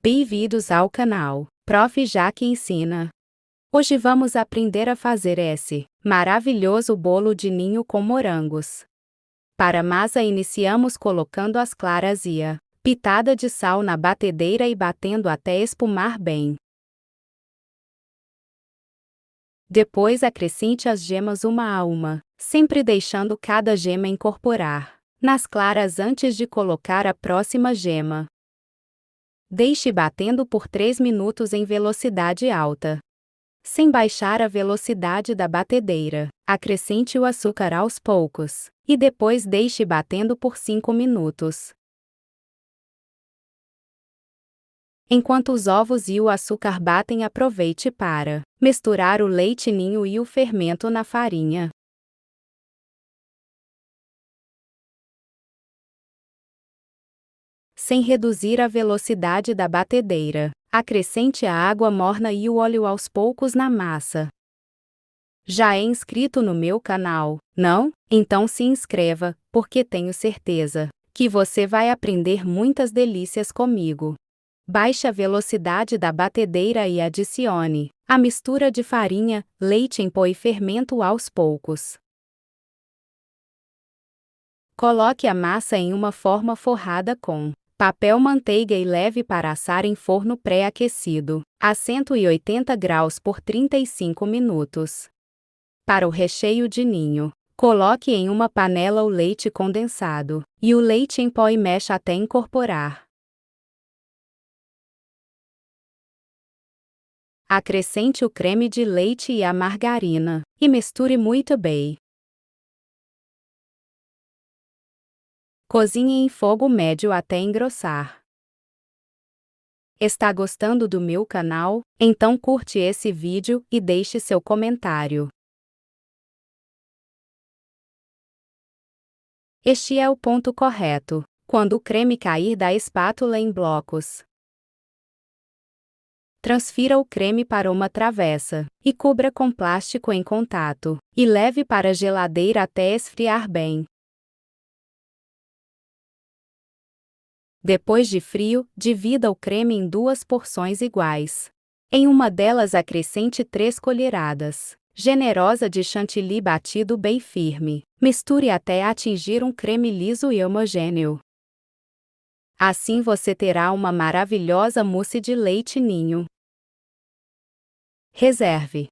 Bem-vindos ao canal Prof. Jaque Ensina. Hoje vamos aprender a fazer esse maravilhoso bolo de ninho com morangos. Para a massa iniciamos colocando as claras e a pitada de sal na batedeira e batendo até espumar bem. Depois acrescente as gemas uma a uma, sempre deixando cada gema incorporar nas claras antes de colocar a próxima gema. Deixe batendo por 3 minutos em velocidade alta. Sem baixar a velocidade da batedeira, acrescente o açúcar aos poucos, e depois deixe batendo por 5 minutos. Enquanto os ovos e o açúcar batem, aproveite para misturar o leite ninho e o fermento na farinha. Sem reduzir a velocidade da batedeira, acrescente a água morna e o óleo aos poucos na massa. Já é inscrito no meu canal? Não? Então se inscreva, porque tenho certeza que você vai aprender muitas delícias comigo. Baixe a velocidade da batedeira e adicione a mistura de farinha, leite em pó e fermento aos poucos. Coloque a massa em uma forma forrada com papel manteiga e leve para assar em forno pré-aquecido, a 180 graus por 35 minutos. Para o recheio de ninho, coloque em uma panela o leite condensado e o leite em pó e mexa até incorporar. Acrescente o creme de leite e a margarina, e misture muito bem. Cozinhe em fogo médio até engrossar. Está gostando do meu canal? Então curte esse vídeo e deixe seu comentário. Este é o ponto correto, quando o creme cair da espátula em blocos. Transfira o creme para uma travessa, e cubra com plástico em contato, e leve para a geladeira até esfriar bem. Depois de frio, divida o creme em 2 porções iguais. Em uma delas acrescente 3 colheradas generosa de chantilly batido bem firme. Misture até atingir um creme liso e homogêneo. Assim você terá uma maravilhosa mousse de leite ninho. Reserve.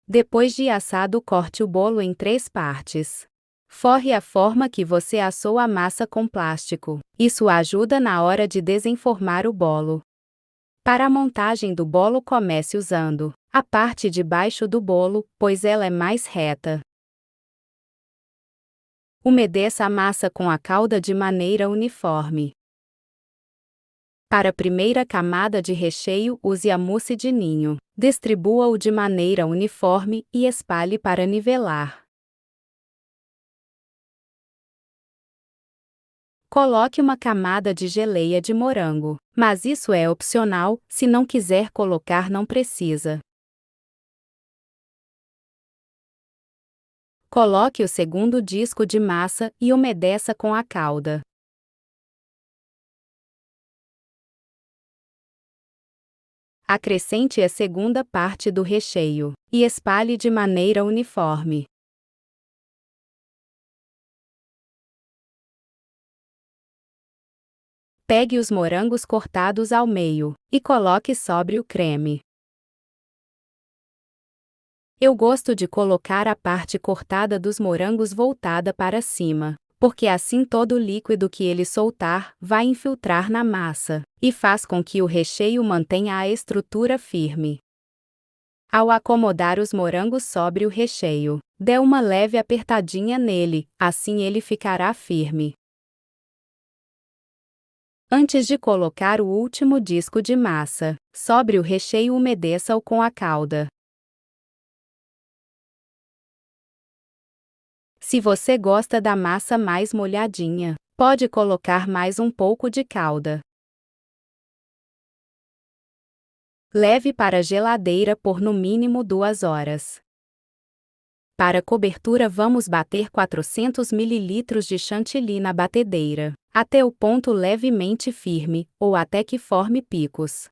Depois de assado, corte o bolo em 3 partes. Forre a forma que você assou a massa com plástico. Isso ajuda na hora de desenformar o bolo. Para a montagem do bolo, comece usando a parte de baixo do bolo, pois ela é mais reta. Umedeça a massa com a calda de maneira uniforme. Para a primeira camada de recheio, use a mousse de ninho. Distribua-o de maneira uniforme e espalhe para nivelar. Coloque uma camada de geleia de morango, mas isso é opcional, se não quiser colocar não precisa. Coloque o segundo disco de massa e umedeça com a calda. Acrescente a segunda parte do recheio e espalhe de maneira uniforme. Pegue os morangos cortados ao meio e coloque sobre o creme. Eu gosto de colocar a parte cortada dos morangos voltada para cima, porque assim todo o líquido que ele soltar vai infiltrar na massa e faz com que o recheio mantenha a estrutura firme. Ao acomodar os morangos sobre o recheio, dê uma leve apertadinha nele, assim ele ficará firme. Antes de colocar o último disco de massa, sobre o recheio, umedeça-o com a calda. Se você gosta da massa mais molhadinha, pode colocar mais um pouco de calda. Leve para a geladeira por no mínimo 2 horas. Para cobertura vamos bater 400 ml de chantilly na batedeira, até o ponto levemente firme, ou até que forme picos.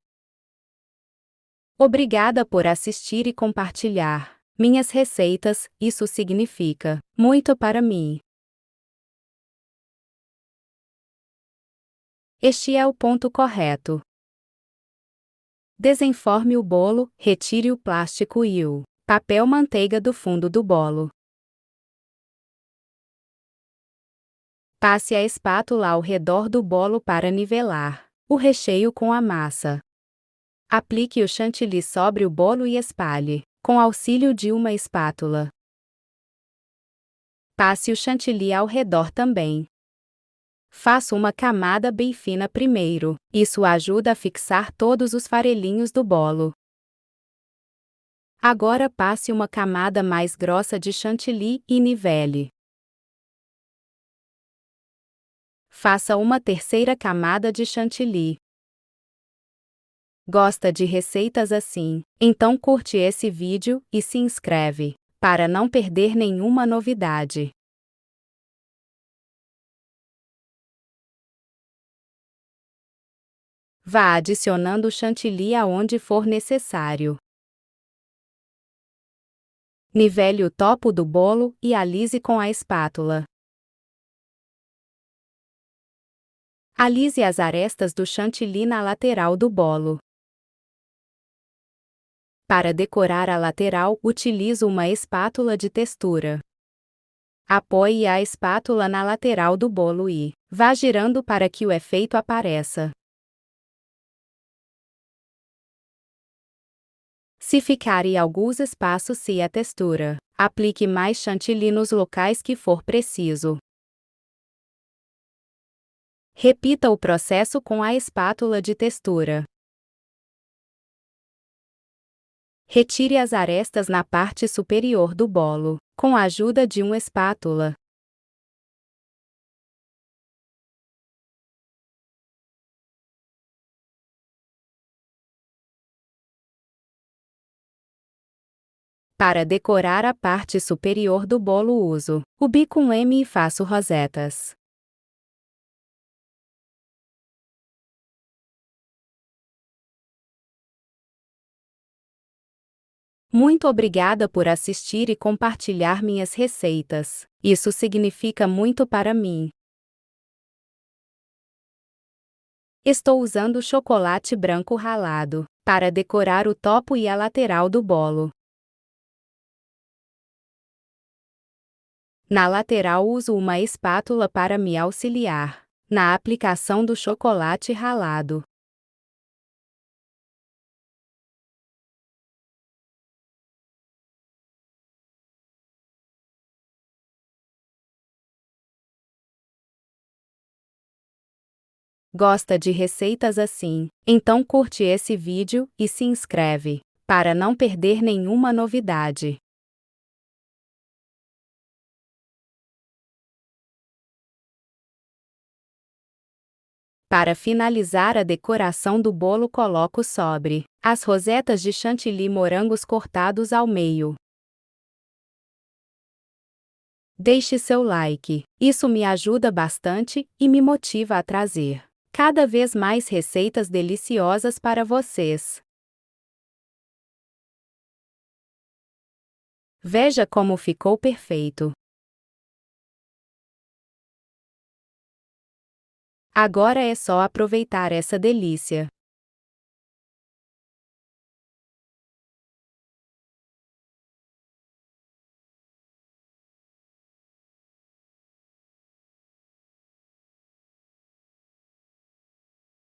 Obrigada por assistir e compartilhar minhas receitas, isso significa muito para mim. Este é o ponto correto. Desenforme o bolo, retire o plástico e o papel manteiga do fundo do bolo. Passe a espátula ao redor do bolo para nivelar o recheio com a massa. Aplique o chantilly sobre o bolo e espalhe, com auxílio de uma espátula. Passe o chantilly ao redor também. Faça uma camada bem fina primeiro, isso ajuda a fixar todos os farelinhos do bolo. Agora passe uma camada mais grossa de chantilly e nivele. Faça uma terceira camada de chantilly. Gosta de receitas assim? Então curte esse vídeo e se inscreve, para não perder nenhuma novidade. Vá adicionando chantilly aonde for necessário. Nivele o topo do bolo e alise com a espátula. Alise as arestas do chantilly na lateral do bolo. Para decorar a lateral, utilizo uma espátula de textura. Apoie a espátula na lateral do bolo e vá girando para que o efeito apareça. Se ficarem alguns espaços se a textura, aplique mais chantilly nos locais que for preciso. Repita o processo com a espátula de textura. Retire as arestas na parte superior do bolo, com a ajuda de uma espátula. Para decorar a parte superior do bolo uso o bico M e faço rosetas. Muito obrigada por assistir e compartilhar minhas receitas. Isso significa muito para mim. Estou usando chocolate branco ralado para decorar o topo e a lateral do bolo. Na lateral uso uma espátula para me auxiliar na aplicação do chocolate ralado. Gosta de receitas assim? Então curte esse vídeo e se inscreve, para não perder nenhuma novidade. Para finalizar a decoração do bolo coloco sobre as rosetas de chantilly morangos cortados ao meio. Deixe seu like, isso me ajuda bastante e me motiva a trazer cada vez mais receitas deliciosas para vocês. Veja como ficou perfeito. Agora é só aproveitar essa delícia.